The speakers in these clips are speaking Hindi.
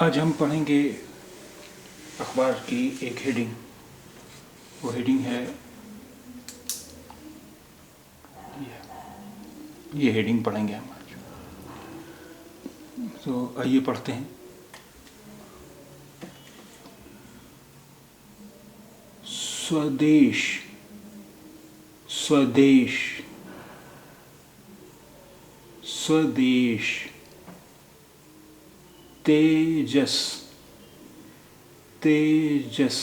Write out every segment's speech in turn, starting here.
आज हम पढ़ेंगे अखबार की एक हेडिंग। वो हेडिंग है ये हेडिंग पढ़ेंगे हम आज। तो आइए पढ़ते हैं। स्वदेश स्वदेश स्वदेश तेजस तेजस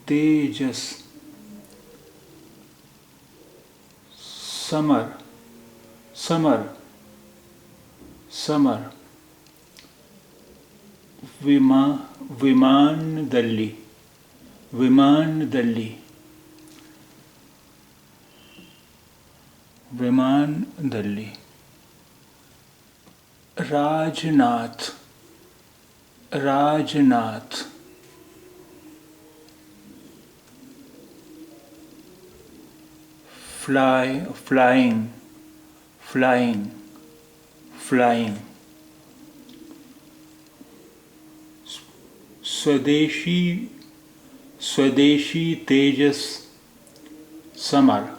तेजस समर समर समर विमान दल्ली विमान दल्ली विमान Dalli Rajnath Rajnath flying flying flying स्वदेशी स्वदेशी तेजस समर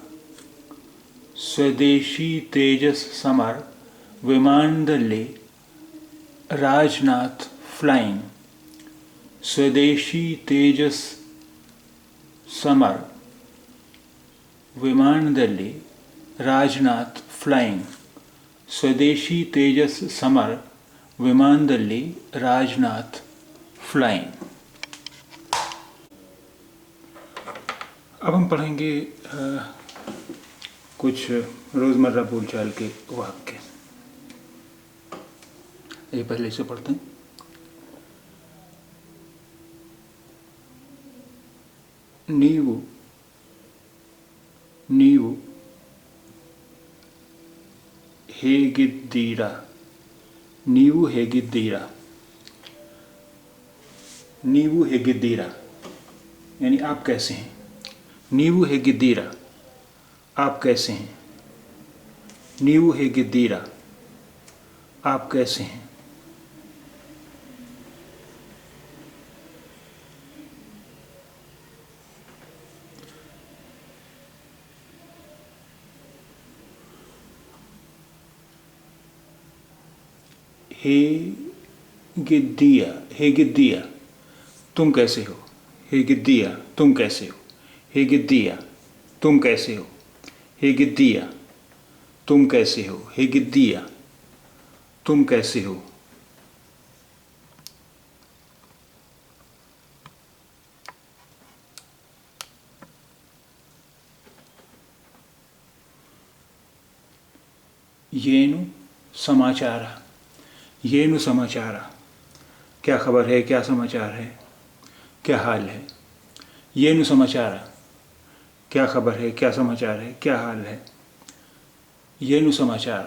स्वदेशी तेजस समर विमानदल्ले राजनाथ फ्लाइंग स्वदेशी तेजस समर विमानदल्ले राजनाथ फ्लाइंग स्वदेशी तेजस समर विमानदल्ले राजनाथ फ्लाइंग। अब हम पढ़ेंगे कुछ रोज़मर्रा बोलचाल के वाक्य। ये पहले से पढ़ते हैं। नीवु नीवु ಹೇಗಿದ್ದೀರಾ ನೀವು ಹೇಗಿದ್ದೀರಾ ನೀವು ಹೇಗಿದ್ದೀರಾ यानी आप कैसे हैं। ನೀವು ಹೇಗಿದ್ದೀರಾ आप कैसे हैं। ನೀವು ಹೇಗಿದ್ದೀರಾ आप कैसे हैं। ಹೇಗಿದ್ದೀಯಾ ಹೇಗಿದ್ದೀಯಾ तुम कैसे हो। ಹೇಗಿದ್ದೀಯಾ तुम कैसे हो। ಹೇಗಿದ್ದೀಯಾ तुम कैसे हो। ಹೇಗಿದ್ದೀಯಾ तुम कैसे हो। ಹೇಗಿದ್ದೀಯಾ तुम कैसे हो। येनु समाचार येनु समाचार क्या खबर है क्या समाचार है क्या हाल है। येनु समाचार क्या खबर है क्या समाचार है क्या हाल है। येनु समाचार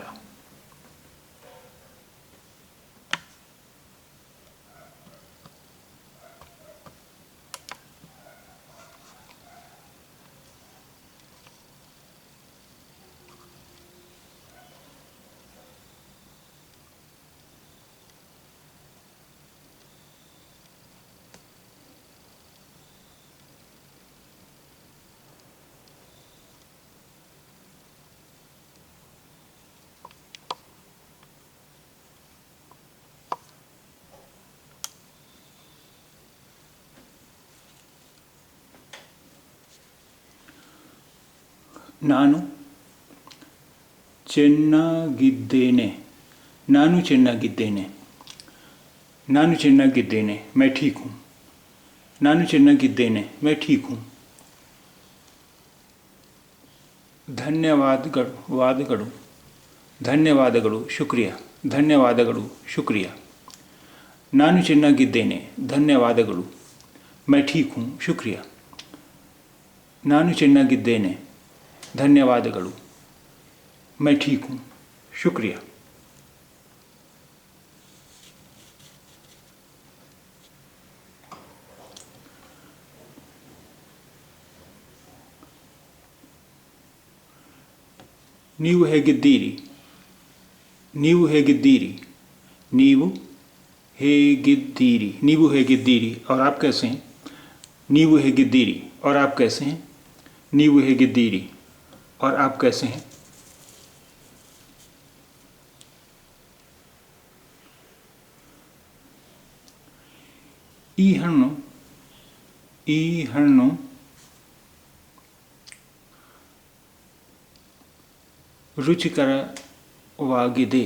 ನಾನು ಚೆನ್ನಾಗಿದ್ದೇನೆ ನಾನು ಚೆನ್ನಾಗಿದ್ದೇನೆ ನಾನು ಚೆನ್ನಾಗಿದ್ದೇನೆ मैं ठीक हूँ। ನಾನು ಚೆನ್ನಾಗಿದ್ದೇನೆ मैं ठीक हूँ। ಧನ್ಯವಾದಗಳು ವಾದಗಳು ಧನ್ಯವಾದಗಳು ಶುಕ್ರಿಯಾ ಧನ್ಯವಾದಗಳು ಶುಕ್ರಿಯಾ ನಾನು ಚೆನ್ನಾಗಿದ್ದೇನೆ ಧನ್ಯವಾದಗಳು मैं ठीक हूँ ಶುಕ್ರಿಯಾ ನಾನು ಚೆನ್ನಾಗಿದ್ದೇನೆ ಧನ್ಯವಾದಗಳು मैं ठीक हूँ शुक्रिया। ನೀವು ಹೇಗಿದ್ದೀರಿ ನೀವು ಹೇಗಿದ್ದೀರಿ ನೀವು ಹೇಗಿದ್ದೀರಿ, ನೀವು ಹೇಗಿದ್ದೀರಿ और आप कैसे हैं, ನೀವು ಹೇಗಿದ್ದೀರಿ और आप कैसे हैं, ನೀವು ಹೇಗಿದ್ದೀರಿ और आप कैसे हैं। ಈ ಹಣ್ಣು ರುಚಿಕರವಾಗಿದೆ,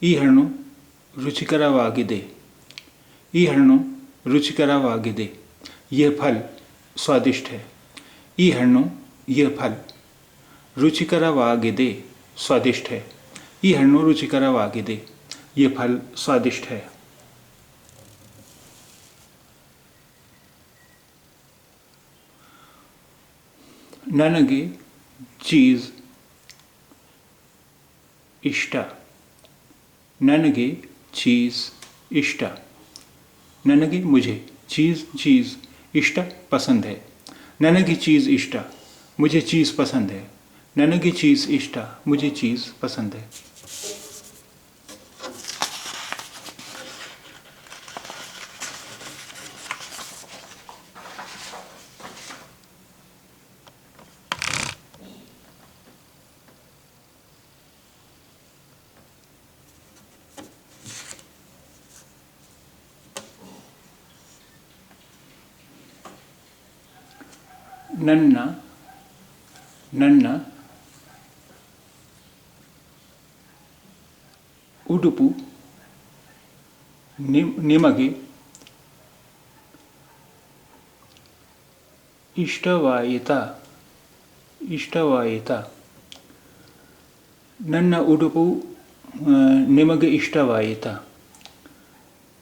ಈ ಹಣ್ಣು ರುಚಿಕರವಾಗಿದೆ, ಈ ಹಣ್ಣು ರುಚಿಕರವಾಗಿದೆ। यह फल स्वादिष्ट है, ಈ ಹಣ್ಣು यह फल ರುಚಿಕರವಾಗಿದೆ स्वादिष्ट है, ಈ ಹಣ್ಣು ರುಚಿಕರವಾಗಿದೆ। यह फल स्वादिष्ट है। ನನಗೆ ಚೀಸ್ ಇಷ್ಟ, ನನಗೆ ಚೀಸ್ ಇಷ್ಟ, ನನಗೆ मुझे चीज़ इष्ट पसंद है, ನನಗೆ चीज़ इष्ट मुझे चीज़ पसंद है, ನನಗೆ चीज़ इष्ट मुझे चीज़ पसंद है। ನನ್ನ ಉಡುಪು ನಿಮಗೆ ಇಷ್ಟವಾಯಿತಾ, ನನ್ನ ಉಡುಪು ನಿಮಗೆ ಇಷ್ಟವಾಯಿತಾ,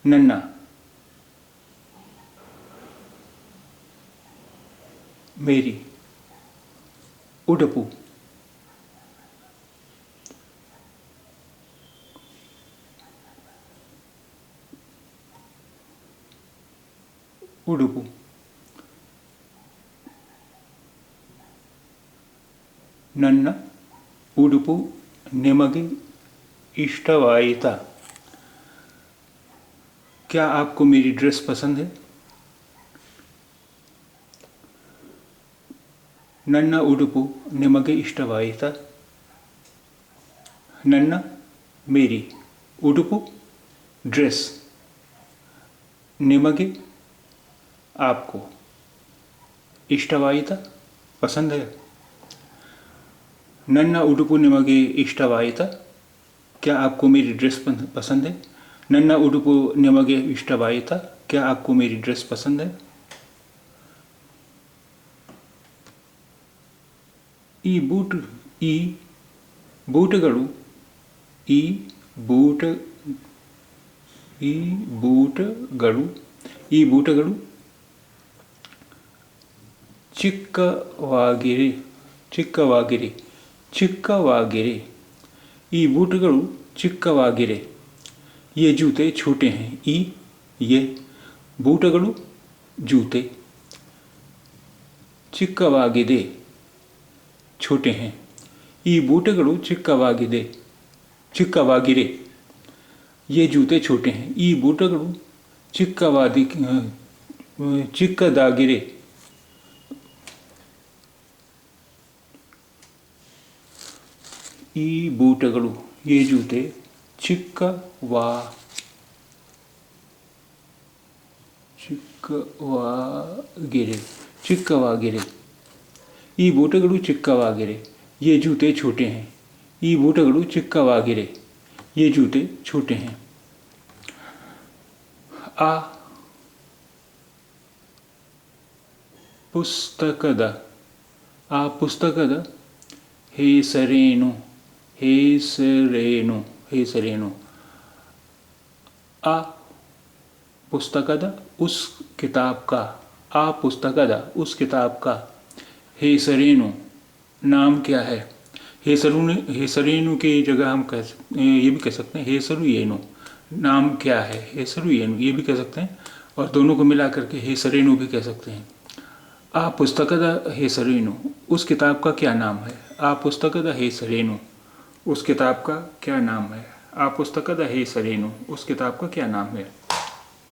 ನನ್ನ मेरी उडुपु उडुपु ನನ್ನ ಉಡುಪು ನಿಮಗೆ ಇಷ್ಟವಾಯಿತಾ। क्या आपको मेरी ड्रेस पसंद है, ನನ್ನ ಉಡುಪು ನಿಮಗೆ ಇಷ್ಟವಾಯಿತಾ, ನನ್ನ मेरी ಉಡುಪು ड्रेस ನಿಮಗೆ आपको ಇಷ್ಟವಾಯಿತಾ पसंद है। ನನ್ನ ಉಡುಪು ನಿಮಗೆ ಇಷ್ಟವಾಯಿತಾ, क्या आपको मेरी ड्रेस पसंद है, ನನ್ನ ಉಡುಪು ನಿಮಗೆ ಇಷ್ಟವಾಯಿತಾ, क्या आपको मेरी ड्रेस पसंद है। ಈ ಬೂಟುಗಳು ಚಿಕ್ಕವಾಗಿರಿ, ಈ ಬೂಟುಗಳು ಚಿಕ್ಕವಾಗಿರೆ। ये जूते छोटे हैं, ये ಬೂಟಗಳು जूते ಚಿಕ್ಕವಾಗಿದೆ छोटे हैं, ಈ ಬೂಟಗಳು ಚಿಕ್ಕವಾಗಿರೆ। ये जूते छोटे हैं, ಈ ಬೂಟಗಳು ಚಿಕ್ಕದಾಗಿರೆ। ಈ ಬೂಟಗಳು ये जूते ಚಿಕ್ಕವಾಗಿರೆ। ಈ ಬೂಟಗಳು ಚಿಕ್ಕವಾಗಿರೆ। ये जूते छोटे हैं, ಈ ಬೂಟಗಳು ಚಿಕ್ಕವಾಗಿರೆ। ये जूते छोटे हैं। ಆ ಪುಸ್ತಕದ ಹೆಸರೇನು, ಆ पुस्तकद उस किताब का, आ पुस्तकद उस किताब का हेसरेनु नाम क्या है। हेसरेनु की जगह हम ये भी कह सकते हैं हेसरु येनु, नाम क्या है, हेसरु येनु ये भी कह सकते हैं, और दोनों को मिला करके हेसरेनु भी कह सकते हैं। आ पुस्तकद हेसरेनु उस किताब का क्या नाम है, आ पुस्तकद हेसरेनु उस किताब का क्या नाम है। ಆ ಪುಸ್ತಕದ ಹೆಸರೇನು? उस किताब का क्या नाम है?